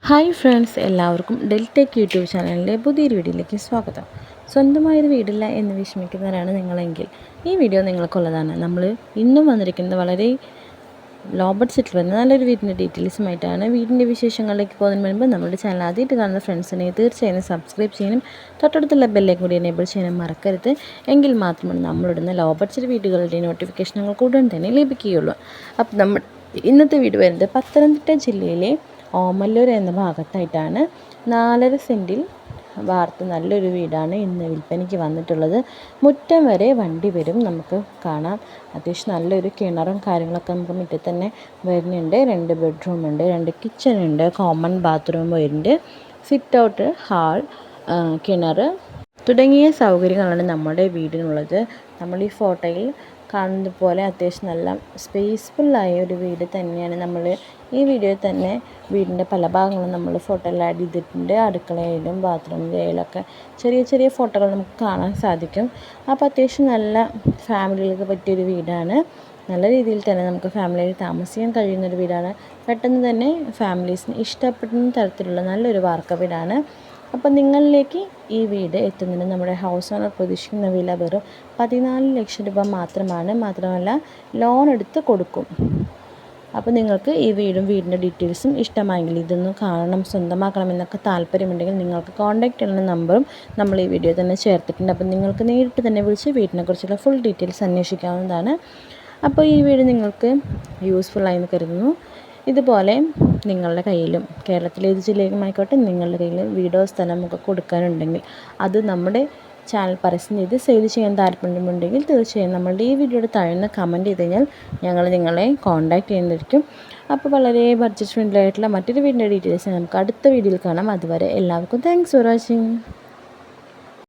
Hi friends, എല്ലാവർക്കും Deltech YouTube ചാനലിൻ്റെ പുതിയൊരു വീഡിയോയിലേക്ക് സ്വാഗതം. സ്വന്തമായൊരു വീടില്ല എന്ന് വിഷമിക്കുന്നവരാണ് നിങ്ങളെങ്കിൽ ഈ വീഡിയോ നിങ്ങൾക്കുള്ളതാണ്. നമ്മൾ ഇന്നും വന്നിരിക്കുന്നത് വളരെ ലോ ബഡ്ജറ്റിൽ വരുന്ന നല്ലൊരു വീടിൻ്റെ ഡീറ്റെയിൽസുമായിട്ടാണ്. വീടിൻ്റെ വിശേഷങ്ങളിലേക്ക് പോകുന്നതിന് മുൻപ് നമ്മുടെ ചാനൽ ആദ്യമായിട്ട് കാണുന്ന ഫ്രണ്ട്സിനെ തീർച്ചയായും സബ്സ്ക്രൈബ് ചെയ്യാനും തൊട്ടടുത്തുള്ള ബെല്ലേക്ക് കൂടി എനേബിൾ ചെയ്യാനും മറക്കരുത്. എങ്കിൽ മാത്രമാണ് നമ്മളിടുന്ന ലോ ബഡ്ജറ്റ് വീഡിയോകളുടെ നോട്ടിഫിക്കേഷനുകൾ ഉടൻ തന്നെ ലഭിക്കുകയുള്ളൂ. അപ്പോൾ നമ്മൾ ഇന്നത്തെ വീഡിയോ വരുന്നത് പത്തനംതിട്ട ജില്ലയിലെ ഓമല്ലൂർ എന്ന ഭാഗത്തായിട്ടാണ്. 4.5 സെൻറ്റിൽ വാർത്ത നല്ലൊരു വീടാണ് ഇന്ന് വിൽപ്പനയ്ക്ക് വന്നിട്ടുള്ളത്. മുറ്റം വരെ വണ്ടി വരും, നമുക്ക് കാണാം. അത്യാവശ്യം നല്ലൊരു കിണറും കാര്യങ്ങളൊക്കെ നമുക്ക് മുറ്റത്ത് തന്നെ വരുന്നുണ്ട്. 2 ബെഡ്റൂമുണ്ട്, 2 കിച്ചണുണ്ട്, കോമൺ ബാത്റൂം വരുന്നുണ്ട്, സിറ്റ് ഔട്ട്, ഹാൾ, കിണർ തുടങ്ങിയ സൗകര്യങ്ങളാണ് നമ്മുടെ വീടിനുള്ളത്. നമ്മൾ ഈ ഫോട്ടോയിൽ കാണുന്നത് പോലെ അത്യാവശ്യം നല്ല സ്പേസ്ഫുള്ളായ ഒരു വീട് തന്നെയാണ്. നമ്മൾ ഈ വീഡിയോയിൽ തന്നെ വീടിൻ്റെ പല ഭാഗങ്ങളും നമ്മൾ ഫോട്ടോയിൽ ആഡ് ചെയ്തിട്ടുണ്ട്. അടുക്കളയിലും ബാത്റൂമിലൊക്കെ ചെറിയ ചെറിയ ഫോട്ടോകൾ നമുക്ക് കാണാൻ സാധിക്കും. അപ്പോൾ അത്യാവശ്യം നല്ല ഫാമിലികൾക്ക് പറ്റിയൊരു വീടാണ്. നല്ല രീതിയിൽ തന്നെ നമുക്ക് ഫാമിലിയിൽ താമസിക്കാൻ കഴിയുന്നൊരു വീടാണ്. പെട്ടെന്ന് തന്നെ ഫാമിലീസിന് ഇഷ്ടപ്പെടുന്ന തരത്തിലുള്ള നല്ലൊരു വാർക്ക വീടാണ്. അപ്പോൾ നിങ്ങളിലേക്ക് ഈ വീട് എത്തുന്നതിന് നമ്മുടെ ഹൗസ് ഓണർ പ്രതീക്ഷിക്കുന്ന വില വെറും 14 ലക്ഷം രൂപ മാത്രമാണ്. മാത്രമല്ല ലോൺ എടുത്ത് കൊടുക്കും. അപ്പോൾ നിങ്ങൾക്ക് ഈ വീടിൻ്റെ ഡീറ്റെയിൽസും ഇഷ്ടമായെങ്കിൽ ഇതൊന്ന് കാണണം, സ്വന്തമാക്കണം എന്നൊക്കെ താല്പര്യമുണ്ടെങ്കിൽ നിങ്ങൾക്ക് കോൺടാക്റ്റ് ചെയ്യുന്ന നമ്പറും നമ്മൾ ഈ വീഡിയോ തന്നെ ചേർത്തിട്ടുണ്ട്. അപ്പോൾ നിങ്ങൾക്ക് നേരിട്ട് തന്നെ വിളിച്ച് വീടിനെക്കുറിച്ചുള്ള ഫുൾ ഡീറ്റെയിൽസ് അന്വേഷിക്കാവുന്നതാണ്. അപ്പോൾ ഈ വീട് നിങ്ങൾക്ക് യൂസ്ഫുള്ളായി എന്ന് കരുതുന്നു. ഇതുപോലെ നിങ്ങളുടെ കയ്യിലും കേരളത്തിലെ ഏത് ജില്ലയിലും ആയിക്കോട്ടെ നിങ്ങളുടെ കയ്യിൽ വീടോ സ്ഥലമൊക്കെ കൊടുക്കാനുണ്ടെങ്കിൽ അത് നമ്മുടെ ചാനൽ പരസ്യം ചെയ്ത് സെയിൽ ചെയ്യാൻ താല്പര്യമുണ്ടെങ്കിൽ തീർച്ചയായും നമ്മളുടെ ഈ വീഡിയോയുടെ താഴെ കമൻറ്റ് ചെയ്ത് കഴിഞ്ഞാൽ ഞങ്ങൾ നിങ്ങളെ കോൺടാക്റ്റ് ചെയ്യുന്നതായിരിക്കും. അപ്പോൾ വളരെ ബഡ്ജറ്റ് ഫ്രണ്ട്ലി ആയിട്ടുള്ള മറ്റൊരു വീടിൻ്റെ ഡീറ്റെയിൽസ് നമുക്ക് അടുത്ത വീഡിയോയിൽ കാണാം. അതുവരെ എല്ലാവർക്കും താങ്ക്സ് ഫോർ വാച്ചിങ്.